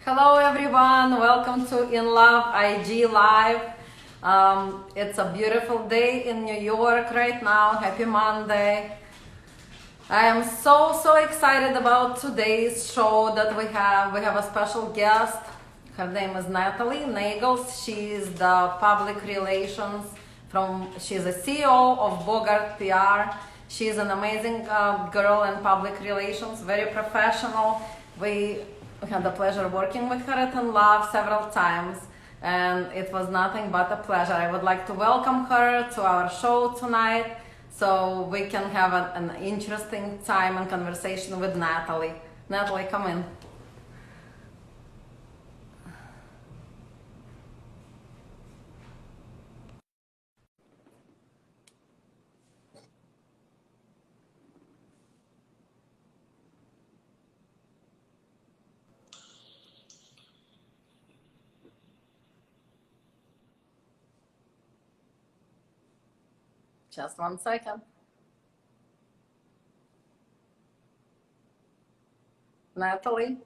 Hello everyone, welcome to In Love IG Live. It's a beautiful day in New York right now. Happy Monday. I am so excited about today's show that we have. We have a special guest. Her name is Natali Nagles. She is the public relations she's a CEO of Bogart PR. She's an amazing girl in public relations, very professional. We had the pleasure working with her at INLOVE several times, and it was nothing but a pleasure. I would like to welcome her to our show tonight so we can have an interesting time and conversation with Natali. Natali, come in. Just 1 second. Natali,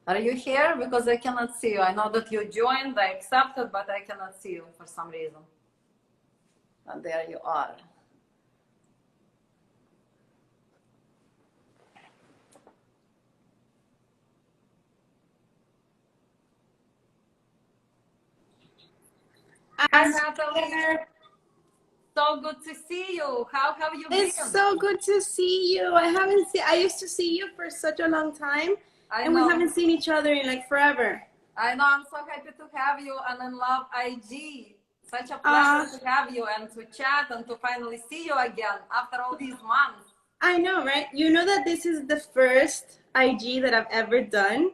are you here? Because I cannot see you. I know that you joined, I accepted, but I cannot see you for some reason. And there you are. Hi, Natali. So good to see you. How have you been? It's so good to see you. I used to see you for such a long time, and we haven't seen each other in like forever. I know. I'm so happy to have you on INLOVE IG. Such a pleasure to have you and to chat and to finally see you again after all these months. I know, right? You know that this is the first IG that I've ever done.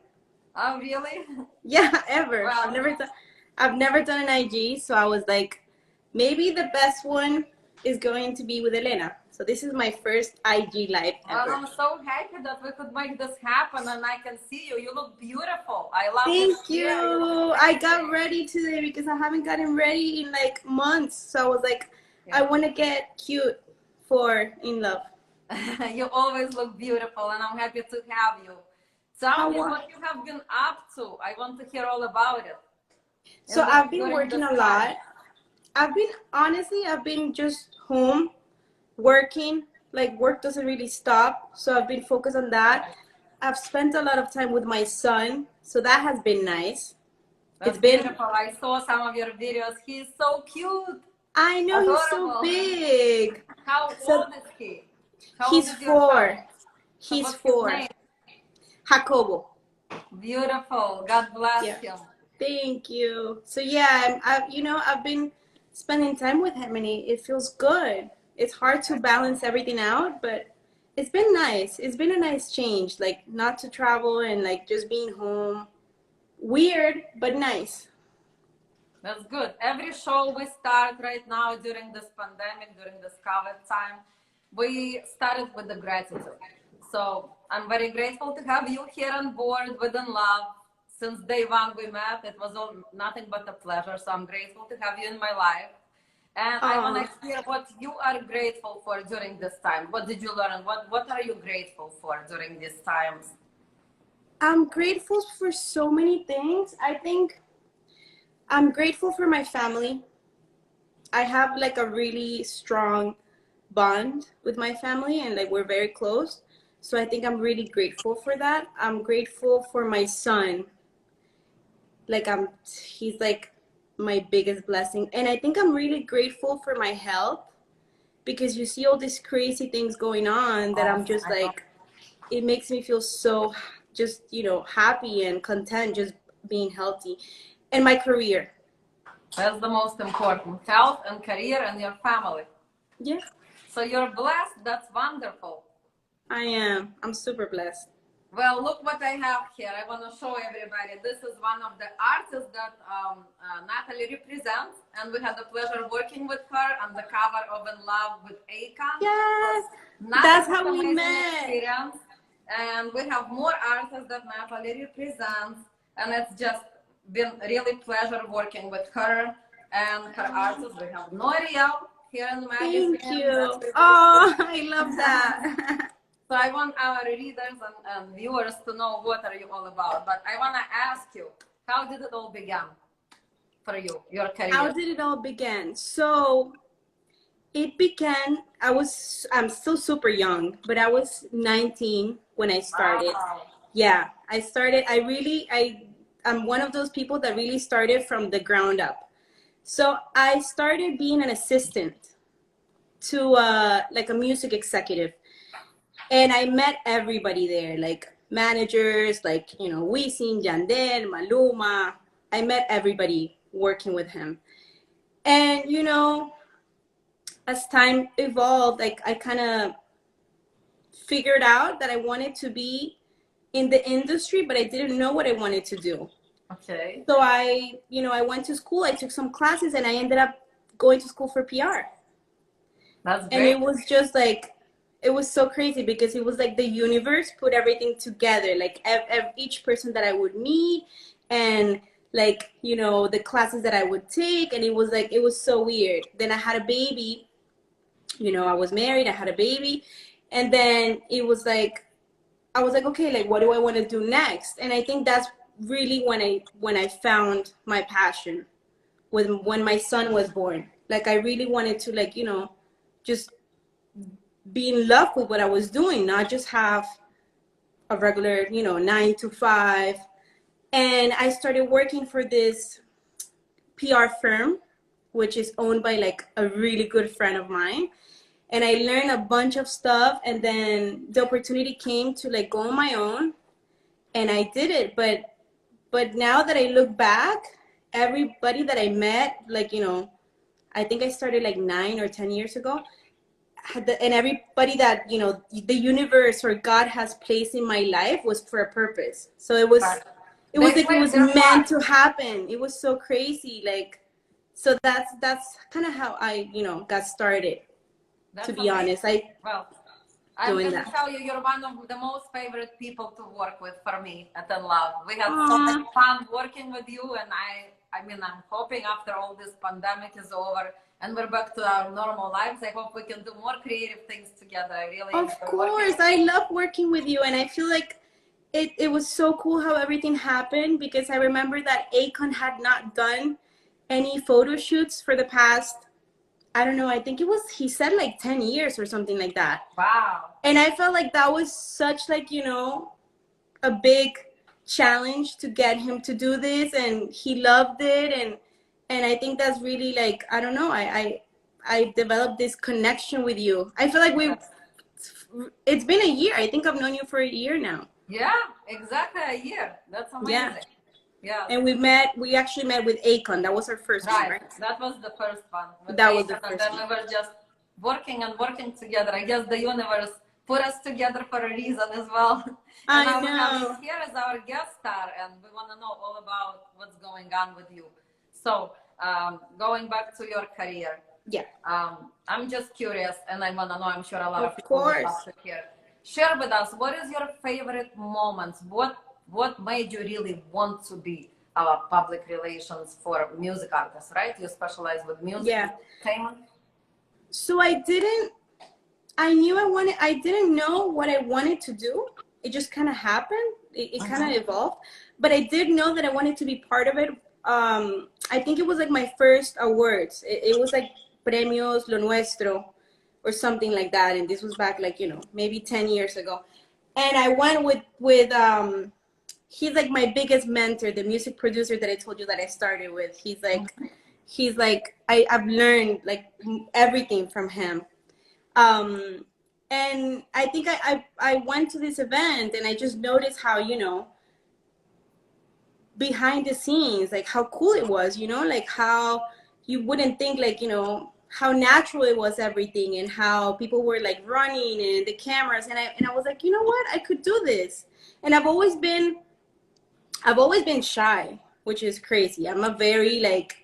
Oh, really? Yeah, ever. Wow. I've never done an IG, so I was like, maybe the best one is going to be with Elena. So this is my first IG live ever. Well, I'm so happy that we could make this happen and I can see you. You look beautiful. I love Thank you. I got ready today because I haven't gotten ready in like months. So I was like, I want to get cute for INLOVE. You always look beautiful and I'm happy to have you. Tell me what you have been up to. I want to hear all about it. So I've been working a lot. I've been just home working. Like work doesn't really stop. So I've been focused on that. I've spent a lot of time with my son. So that has been nice. It's beautiful. I saw some of your videos. He's so cute. I know. Adorable. He's so big. How old is he? He's 4. He's 4. Jacobo. Beautiful. God bless him. Thank you. So yeah, I've been spending time with him and it feels good. It's hard to balance everything out, but it's been nice. It's been a nice change, like not to travel and like just being home. Weird, but nice. That's good. Every show we start right now during this pandemic, during this COVID time, we started with the gratitude. So I'm very grateful to have you here on board with INLOVE. Since day one we met, it was nothing but a pleasure. So I'm grateful to have you in my life. And I want to hear what you are grateful for during this time. What did you learn? What are you grateful for during these times? I'm grateful for so many things. I think I'm grateful for my family. I have like a really strong bond with my family and like we're very close. So I think I'm really grateful for that. I'm grateful for my son. Like he's like my biggest blessing. And I think I'm really grateful for my health because you see all these crazy things going on that I'm just like, it makes me feel so just, happy and content just being healthy. And my career. That's the most important. Health and career and your family. Yes. So you're blessed. That's wonderful. I am. I'm super blessed. Well, look what I have here. I want to show everybody. This is one of the artists that Natali represents, and we had the pleasure working with her on the cover of INLOVE with Akon. Yes, that's how we met. Experience. And we have more artists that Natali represents, and it's just been really pleasure working with her and her artists. We have Noriel here in the magazine. Thank you. Oh, I love that. So I want our readers and viewers to know what are you all about. But I want to ask you, how did it all begin for you, your career? How did it all begin? So it began, I'm still super young, but I was 19 when I started. Wow. Yeah, I'm one of those people that really started from the ground up. So I started being an assistant to like a music executive. And I met everybody there, like managers, like, you know, Wisin, Yandel, Maluma. I met everybody working with him. And, you know, as time evolved, like I kind of figured out that I wanted to be in the industry, but I didn't know what I wanted to do. Okay. So I went to school, I took some classes, and I ended up going to school for PR. That's great. And it was just like, it was so crazy because it was like the universe put everything together, like each person that I would meet and like, you know, the classes that I would take. And it was like, it was so weird. Then I had a baby, you know, I was married, I had a baby. And then it was like, I was like, okay, like, what do I want to do next? And I think that's really when I found my passion, when my son was born. Like, I really wanted to, like, you know, just be in love with what I was doing, not just have a regular, you know, 9 to 5. And I started working for this PR firm, which is owned by like a really good friend of mine. And I learned a bunch of stuff. And then the opportunity came to like go on my own, and I did it. But now that I look back, everybody that I met, like, you know, I think I started like 9 or 10 years ago. And everybody that, you know, the universe or God has placed in my life was for a purpose. So it was like it was meant to happen. It was so crazy. Like, so that's kind of how I, you know, got started. That's to be honest, I'm going to that. tell you, you're one of the most favorite people to work with for me at INLOVE. We had so much fun working with you, and I mean, I'm hoping after all this pandemic is over and we're back to our normal lives, I hope we can do more creative things together. I really Of course, I love working with you, and I feel like it was so cool how everything happened, because I remember that Akon had not done any photo shoots for the past, I don't know, I think he said like 10 years or something like that. Wow. And I felt like that was such, like, you know, a big challenge to get him to do this, and he loved it. And I think that's really, like, I don't know, I developed this connection with you. I feel like it's been a year. I think I've known you for a year now. Yeah, exactly a year. That's amazing. Yeah. And we actually met with Akon. That was our first one, right? That was the first one. That was the first one. And then we were just working together. I guess the universe put us together for a reason as well. And I know. We have you here as our guest star, and we want to know all about what's going on with you. So, going back to your career. Yeah. I'm just curious, and I want to know, I'm sure a lot of people would love to hear. Share with us, what is your favorite moments? What made you really want to be a public relations for music artists, right? You specialize with music, entertainment. So I didn't know what I wanted to do. It just kind of happened. It kind of evolved. But I did know that I wanted to be part of it. I think it was like my first awards. It was like Premios Lo Nuestro or something like that. And this was back, like, you know, maybe 10 years ago. And I went with he's like my biggest mentor, the music producer that I told you that I started with. He's like I've learned like everything from him. And I think I went to this event, and I just noticed how, you know, behind the scenes, like how cool it was, you know, like how you wouldn't think, like, you know, how natural it was, everything, and how people were like running and the cameras. And I was like, you know what, I could do this. And I've always been shy, which is crazy. I'm a very like,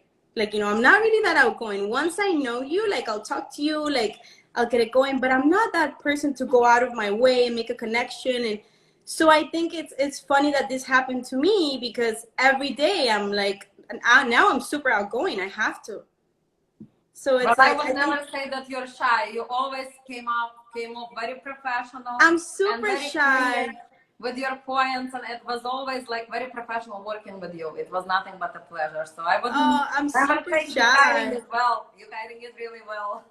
you know, I'm not really that outgoing. Once I know you, like, I'll talk to you, like, I'll get it going, but I'm not that person to go out of my way and make a connection. And so I think it's funny that this happened to me, because every day I'm like, now I'm super outgoing. I have to. So it's I would never say that you're shy. You always came out came off very professional. I'm And super very shy. clear with your points, and it was always like very professional working with you. It was nothing but a pleasure. So I wouldn't Oh, I'm never super think you're hiding shy. it well. You're hiding it really well.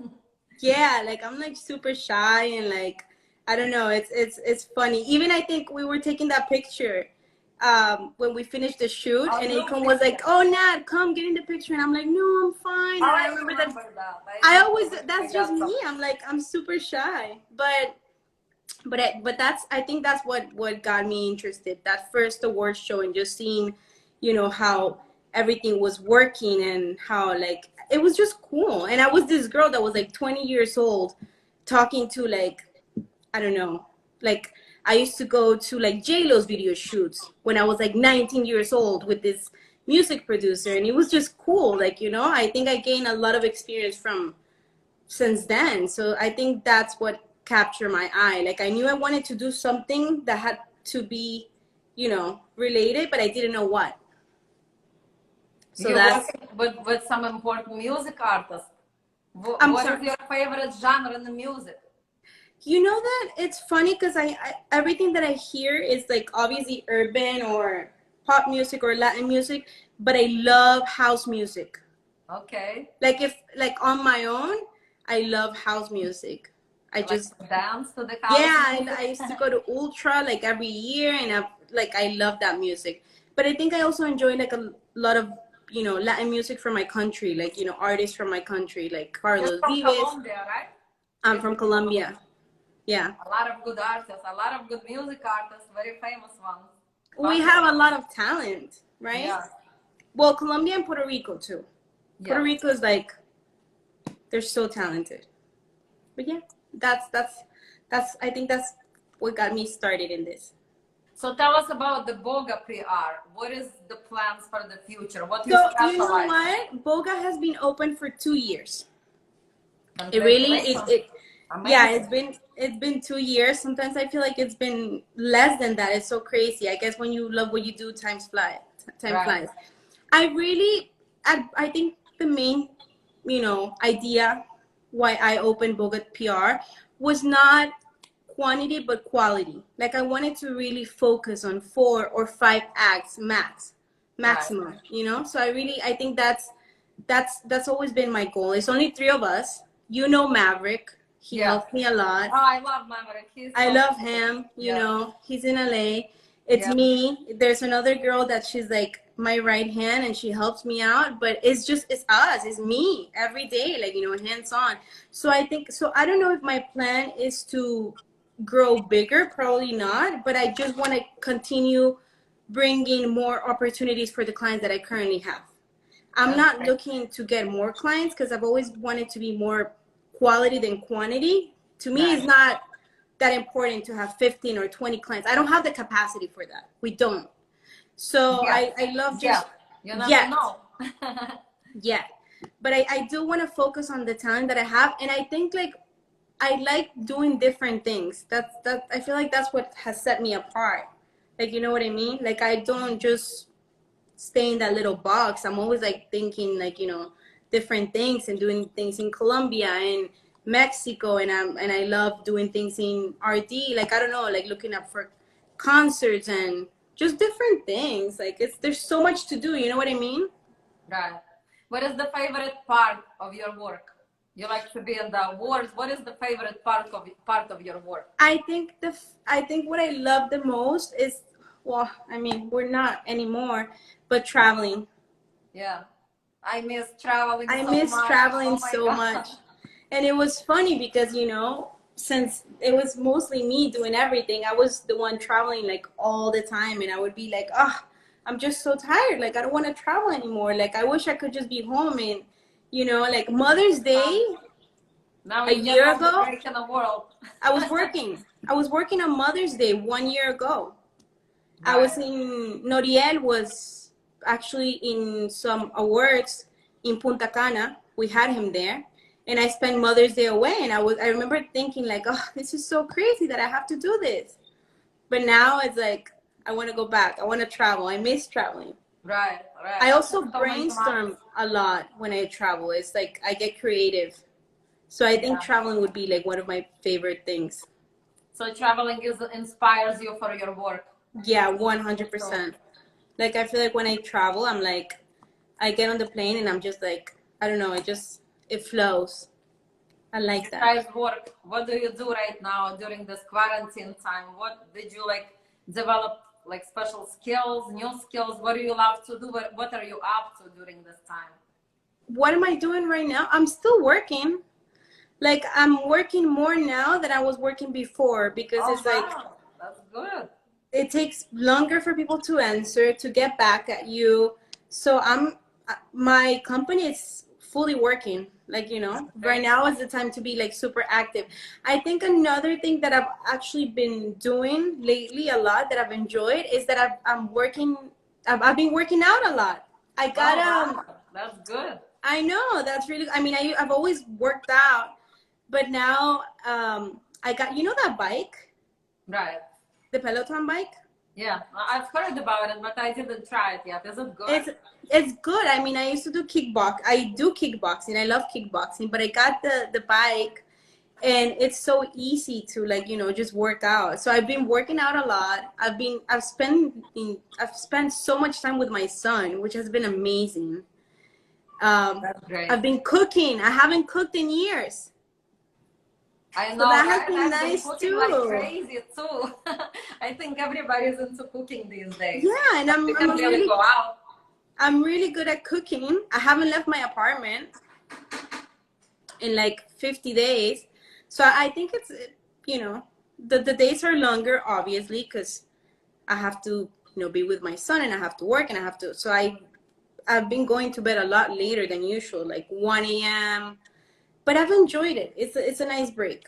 Yeah, like I'm like super shy and like I don't know, it's funny. Even I think we were taking that picture when we finished the shoot Oh, and group Akon was like, picture. "Oh, Nat, come get in the picture." And I'm like, "No, I'm fine." Oh, And I I remember that remember that. I I remember always when we that's just got some. me. I'm like I'm super shy. But that's I think that's what got me interested. That first award show and just seeing, how everything was working and how like it was just cool. And I was this girl that was like 20 years old talking to like I don't know, like I used to go to like J-Lo's video shoots when I was like 19 years old with this music producer and it was just cool. Like, I think I gained a lot of experience from since then. So I think that's what captured my eye. Like I knew I wanted to do something that had to be, related, but I didn't know what. So You that's work with some important music artists. I'm What sorry. is your favorite genre in the music? You know that it's funny because I everything that I hear is like obviously urban or pop music or Latin music, but I love house music. Okay. Like if like on my own, I love house music. I Like just dance to the house Yeah, I music? used to go to Ultra like every year, and I love that music. But I think I also enjoy like a lot of Latin music from my country, like artists from my country, like You're Carlos from Vives. Colombia, right? I'm You're from from Colombia. Colombia. Yeah, A lot of good artists, a lot of good music artists, very famous ones. we Popular have a ones. lot of talent, right? Yeah, Well, Colombia and Puerto Rico too. Puerto yeah. Rico is like they're so talented. But yeah, that's I think that's what got me started in this. So tell us about the Boga PR. What is the plans for the future? What you So you know specialize in? what? Boga has been open for 2 years. It really Congratulations. it yeah, Amazing. it's been 2 years. Sometimes I feel like it's been less than that. It's so crazy. I guess when you love what you do, time Right. flies. I really I think the main, idea why I opened Bogart PR was not quantity but quality. Like I wanted to really focus on 4 or 5 acts Right. maximum. So I think that's always been my goal. It's only 3 of us. Maverick. He Yeah. helped me a lot. Oh, I love Maverick. He's I so love cool. him. Yeah. He's in LA. It's Yeah. me. There's another girl that she's like my right hand and she helps me out. But it's us. It's me every day, like, hands on. So I don't know if my plan is to grow bigger. Probably not. But I just want to continue bringing more opportunities for the clients that I currently have. I'm That's not great. looking to get more clients because I've always wanted to be more quality than quantity. To me, Right. it's not that important to have 15 or 20 clients. I don't have the capacity for that. We don't. So Yeah. I love Yeah. just You never yet, know. yet. But I do want to focus on the talent that I have. And I think like I like doing different things. That I feel like that's what has set me apart. Like, you know what I mean? Like I don't just stay in that little box. I'm always like thinking like, different things and doing things in Colombia and Mexico and I love doing things in RD. Like I don't know, like looking up for concerts and just different things. Like there's so much to do, you know what I mean? Right. What is the favorite part of your work? You like to be in the awards. What is the favorite part of your work? I think what I love the most is, well, I mean, we're not anymore, but traveling. Yeah. I miss traveling I so miss much. traveling Oh my so God. much. And it was funny because, since it was mostly me doing everything, I was the one traveling like all the time. And I would be like, oh, I'm just so tired. Like, I don't want to travel anymore. Like, I wish I could just be home. And, like Mother's Day Now a you can year have the ago, break in the world. I was working. I was working on Mother's Day 1 year ago. I Right. was in Noriel was actually in some awards in Punta Cana. We had him there, and I spent Mother's Day away. And I remember thinking like, oh, this is so crazy that I have to do this. But now it's like I want to go back. I want to travel. I miss traveling. Right. Right. I I also have so many plans. brainstorm a lot when I travel. It's like I get creative. So I think Yeah. traveling would be like one of my favorite things. So traveling inspires you for your work. Yeah, So 100%. Like I feel like when I travel, I'm like, I get on the plane and I'm just like, I don't know, it flows. I like that. besides work, what do you do right now during this quarantine time? What did you like develop, like special skills, new skills? What do you love to do? What are you up to during this time? What am I doing right now? I'm still working. Like I'm working more now than I was working before because Oh it's like wow, that's good. it takes longer for people to answer, to get back at you. So my company is fully working. Like, right Okay. now is the time to be like super active. I think another thing that I've actually been doing lately a lot that I've enjoyed is that I've been working out a lot. I got Oh wow, that's good. I know that's really. I mean, I've always worked out, but now I got that bike, Right. the Peloton bike. Yeah, I've heard about it, but I didn't try it yet. Is it good? It's good. I mean, I used to do I do kickboxing. I love kickboxing, but I got the bike, and it's so easy to like just work out. So I've been working out a lot. I've spent so much time with my son, which has been amazing. That's great. I've been cooking. I haven't cooked in years. I So know, that has right? been I've been nice cooking like too. crazy too. I think everybody's into cooking these days. Yeah, and We can really go out. I'm really good at cooking. I haven't left my apartment in like 50 days. So I think it's the days are longer obviously because I have to be with my son and I have to work and I have to so I've been going to bed a lot later than usual, like 1 a.m. But I've enjoyed it. It's a nice break.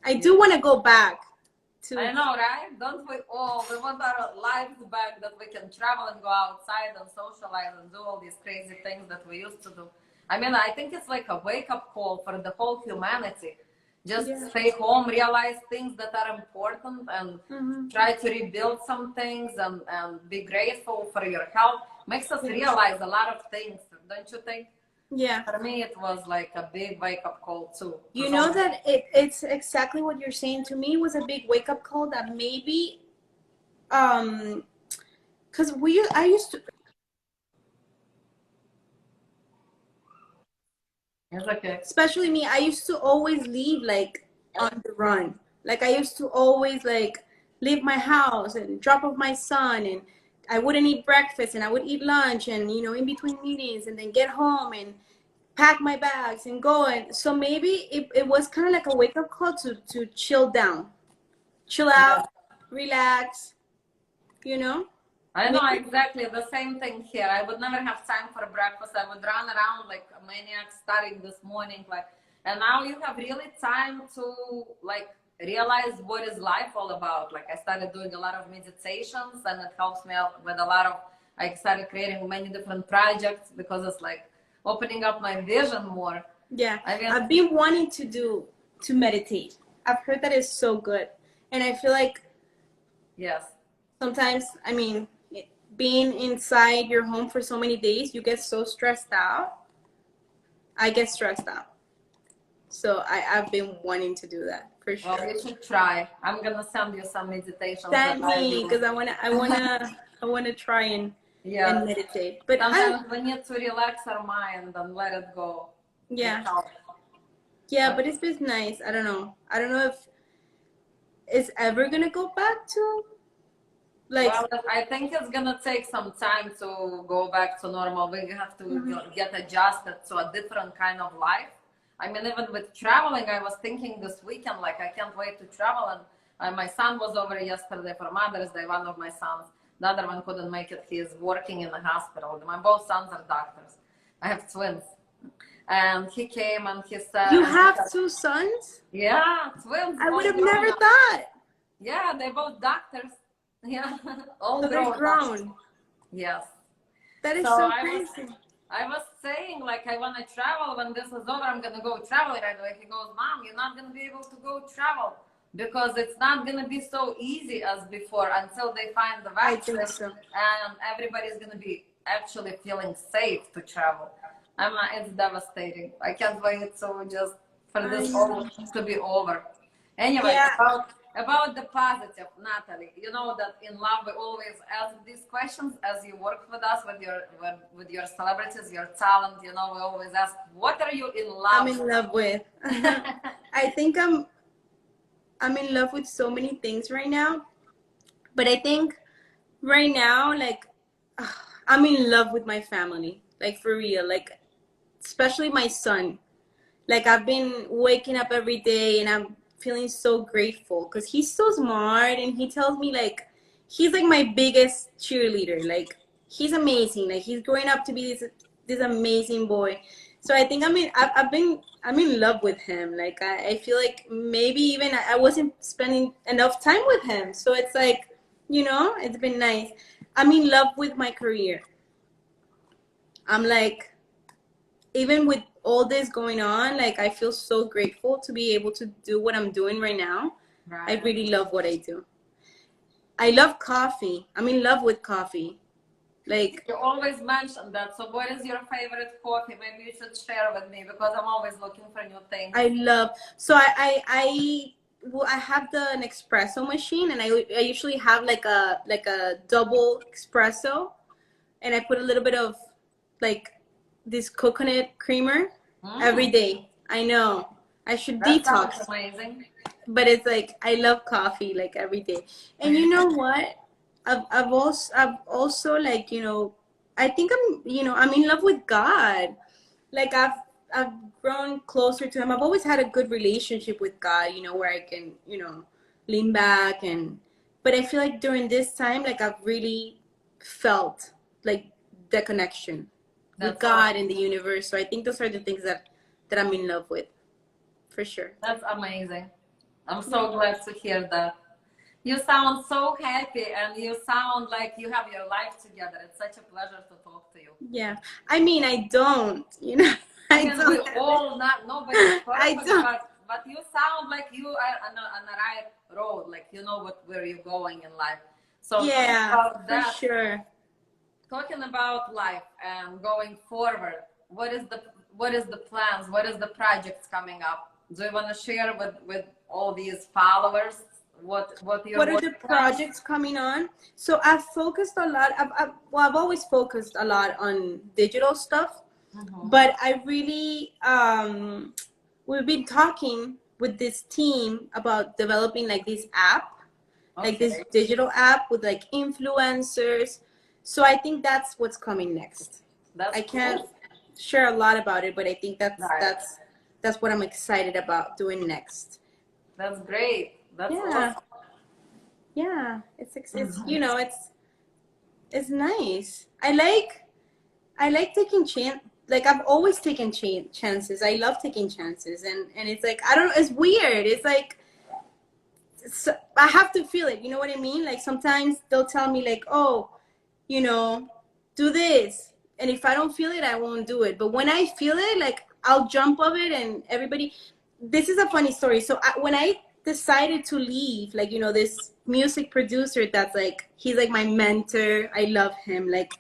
I Yeah. do want to go back I to. know, right? Don't we all? We want our lives back, that we can travel and go outside and socialize and do all these crazy things that we used to do. I mean, I think it's like a wake up call for the whole humanity. Just Yeah. stay home, realize things that are important, and Mhm. try to rebuild some things, and be grateful for your health. Makes us Yeah. realize a lot of things, don't you think? Yeah. For me, it was like a big wake up call too. You know that it's exactly what you're saying. To me, it was a big wake up call that maybe, because I used to, It's okay. especially me, I used to always leave like on the run. Like I used to always like leave my house and drop off my son, and I wouldn't eat breakfast and I would eat lunch and in between meetings and then get home and pack my bags and go. And so maybe it was kind of like a wake up call to chill down, chill Yeah. out, relax, you know? I know Maybe, exactly the same thing here. I would never have time for breakfast. I would run around like a maniac starting this morning, like, and now you have really time to like realize what is life all about. Like I started doing a lot of meditations, and it helps me out with a lot of. I started creating many different projects because it's like opening up my vision more. yeah. I mean, I've been wanting to meditate. I've heard that it's so good. And I feel like yes. sometimes, I mean, being inside your home for so many days, you get so stressed out. I get stressed out. So I've been wanting to do that for Well, sure. you should try. I'm gonna send you some meditations that Send I me do. because I wanna try and Yes. meditate. But Sometimes we need to relax our mind and let it go. It yeah. helps. Yeah, but it's been nice. I don't know. I don't know if it's ever gonna go back to like. Well, I think it's gonna take some time to go back to normal. We have to get adjusted to a different kind of life. I mean, even with traveling, I was thinking this weekend, like, I can't wait to travel. And my son was over yesterday for Mother's Day, one of my sons. The other one couldn't make it. He is working in the hospital. My both sons are doctors. I have twins. And he came and he said, You have two sons? yeah, twins, I would both have grown never up. thought. Yeah, they both doctors. Yeah, all So they're grown up. grown. Yes. That is So so I was crazy. I was saying, like, I want to travel. When this is over, I'm gonna go travel right away. He goes, Mom, you're not gonna be able to go travel because it's not gonna be so easy as before until they find the I vaccine, think so. and everybody's gonna be actually feeling safe to travel. It's devastating. I can't wait to just for I this know. all to be over. Anyway, Yeah, about the positive, Natalie. You know that in love we always ask these questions as you work with us with your celebrities, your talent. You know, we always ask, what are you in I'm love in love with. I think I'm in love with so many things right now, but I think right now, like, I'm in love with my family, like for real, like especially my son. Like I've been waking up every day and I'm feeling so grateful because he's so smart and he tells me like he's like my biggest cheerleader. Like he's amazing. Like he's growing up to be this amazing boy. So I think I'm in love with him. Like I feel like maybe even I wasn't spending enough time with him. So it's like, it's been nice. I'm in love with my career. I'm like, even with all this going on, like I feel so grateful to be able to do what I'm doing right now. right? I really love what I do. I love coffee. I'm in love with coffee. Like You always mention that. So, what is your favorite coffee? Maybe you should share with me because I'm always looking for new things. I love. So I have an espresso machine, and I usually have like a double espresso, and I put a little bit of like this coconut creamer every day. I know I should That sounds detox, amazing. but it's like I love coffee like every day. And you know what? I've also like, I think I'm in love with God. Like I've grown closer to him. I've always had a good relationship with God, where I can, lean back. But I feel like during this time, like I've really felt like the connection with That's God and the universe. So I think those are the things that I'm in love with, for sure. that's amazing. I'm so glad to hear that. You sound so happy and you sound like you have your life together. It's such a pleasure to talk to you. Yeah. I mean, I don't, I I mean, we don't. all not nobody's I perfect, don't. but you sound like you are on the right road. Like you know where you're going in life. So talking Yeah, about for that, sure. talking about life and going forward, what is the plans? What is the projects coming up? Do you want to share with all these followers what you're What are the working on? projects coming on? So I've focused a lot. I've always focused a lot on digital stuff, but I really we've been talking with this team about developing like this app, like this Okay, digital app with like influencers. So I think that's what's coming next. that's I can't cool. share a lot about it, but I think that's Right, that's that's what I'm excited about doing next. that's great. That's Yeah, awesome. yeah. It's nice. I like taking like I've always taken chances. I love taking chances, and it's like I don't know. It's weird. It's like I have to feel it. You know what I mean? Like sometimes they'll tell me like, oh, you know, do this, and if I don't feel it, I won't do it. But when I feel it, like I'll jump of it, and everybody. This is a funny story. So when I decided to leave, like this music producer that's like he's like my mentor. I love him. Like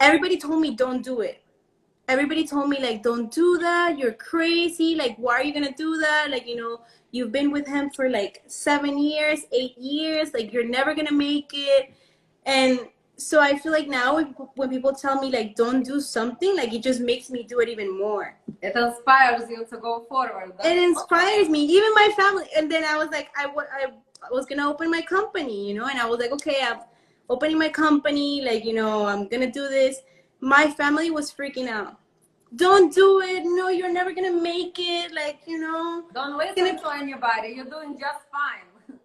everybody told me don't do it. Everybody told me like don't do that, you're crazy, like why are you gonna do that, like you've been with him for like 7 years, 8 years, like you're never gonna make it. And so I feel like now when people tell me like don't do something, like it just makes me do it even more. It inspires you to go forward. It That's awesome. inspires me, even my family. And then I was like I was gonna open my company, and I was like, okay, I'm opening my company, like I'm gonna do this. My family was freaking out. Don't do it. No, you're never gonna make it. Like Don't it's gonna. listen to anybody. You're doing just fine.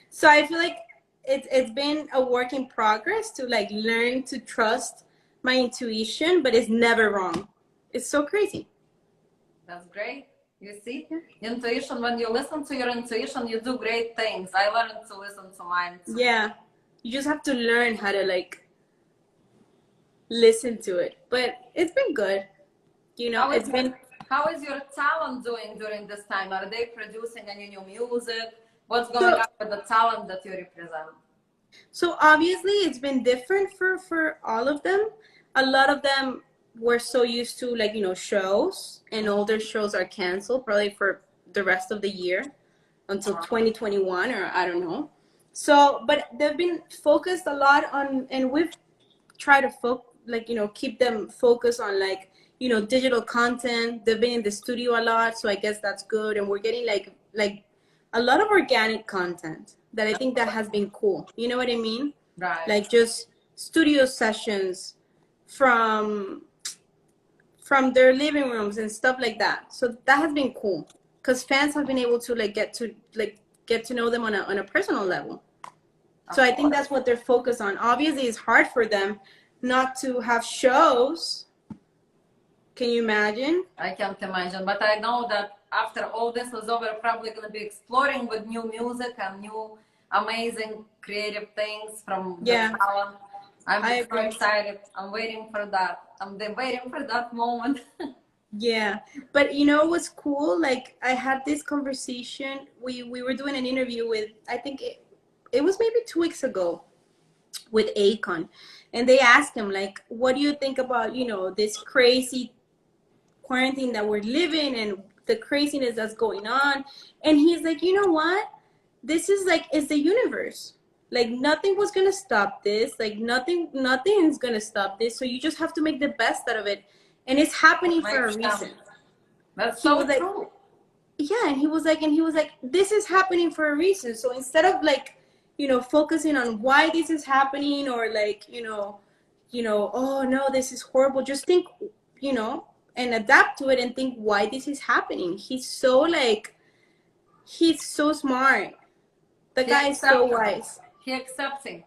So I feel like it's been a work in progress to like learn to trust my intuition, but it's never wrong. It's so crazy. That's great. You see, Yeah. intuition. When you listen to your intuition, you do great things. I learned to listen to mine too. Yeah. You just have to learn how to like listen to it. But it's been good. How is It's been. how is your talent doing during this time? Are they producing any new music? What's going So on with the talent that you represent? So obviously it's been different for all of them. A lot of them we're so used to, like, you know, shows, and all their shows are canceled probably for the rest of the year until 2021, or I don't know. So, but they've been focused a lot on, and we've tried to like, you know, keep them focused on, like, you know, digital content. They've been in the studio a lot, so I guess that's good. And we're getting like a lot of organic content that I think that has been cool. You know what I mean? Right. Like just studio sessions from their living rooms and stuff like that. So that has been cool because fans have been able to get to know them on a personal level. So I think that's what they're focused on. Obviously, it's hard for them not to have shows. Can you imagine? I can't imagine, but I know that after all this is over, probably going to be exploring with new music and new amazing creative things from the talent. I'm so excited. I'm waiting for that. I'm waiting for that moment. Yeah, but you know what's cool? Like, I had this conversation. We were doing an interview with, I think it was maybe 2 weeks ago, with Akon, and they asked him, like, what do you think about, you know, this crazy quarantine that we're living and the craziness that's going on? And he's like, you know what, this is like, it's the universe. Like, nothing was gonna stop this. Like, nothing's gonna stop this, so you just have to make the best out of it, and it's happening for a reason. That's so true. Yeah, and he was like, this is happening for a reason. So instead of, like, you know, focusing on why this is happening, or like, you know, oh no, this is horrible, just think, you know, and adapt to it and think why this is happening. He's so smart. The guy is so wise. He accepting.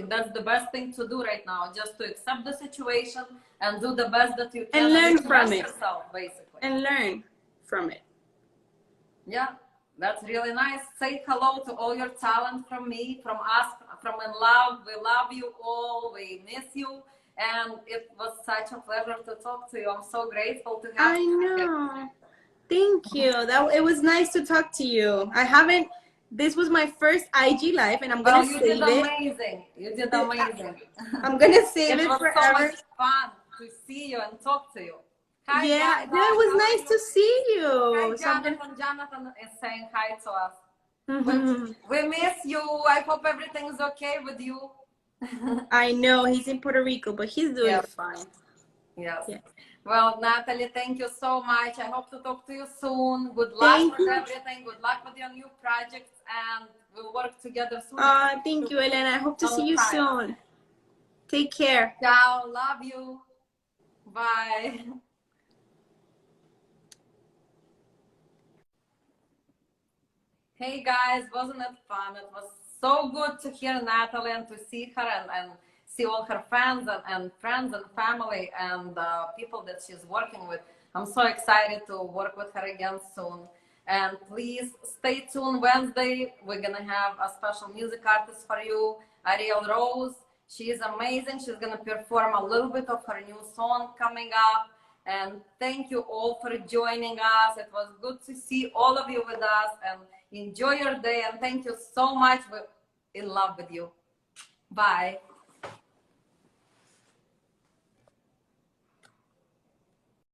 That's the best thing to do right now, just to accept the situation and do the best that you can and learn from it yourself, basically, and learn from it. Yeah, that's really nice. Say hello to all your talent from me, from us, from INLOVE. We love you all. We miss you. And it was such a pleasure to talk to you. I'm so grateful to have you. I know. Thank you. It was nice to talk to you. This was my first IG live, and I'm going to save it. You did amazing. You did amazing. I'm going to save it forever. It was so much fun to see you and talk to you. Hi, yeah, it was nice to see you. Hi, Jonathan. Jonathan is saying hi to us. We miss you. I hope everything's okay with you. I know he's in Puerto Rico, but he's doing fine. Yes. Well, Natali, thank you so much. I hope to talk to you soon. Good luck with everything. Good luck with your new projects, and we'll work together soon. Thank you, Elena. I hope to see you soon. Take care. Ciao. Love you. Bye. Hey guys, wasn't it fun? It was so good to hear Natali and to see her and see all her fans and friends and family and people that she's working with. I'm so excited to work with her again soon. And please stay tuned. Wednesday, we're gonna have a special music artist for you, Ariel Rose. She is amazing. She's gonna perform a little bit of her new song coming up. And thank you all for joining us. It was good to see all of you with us, and enjoy your day. And thank you so much. We're in love with you. Bye.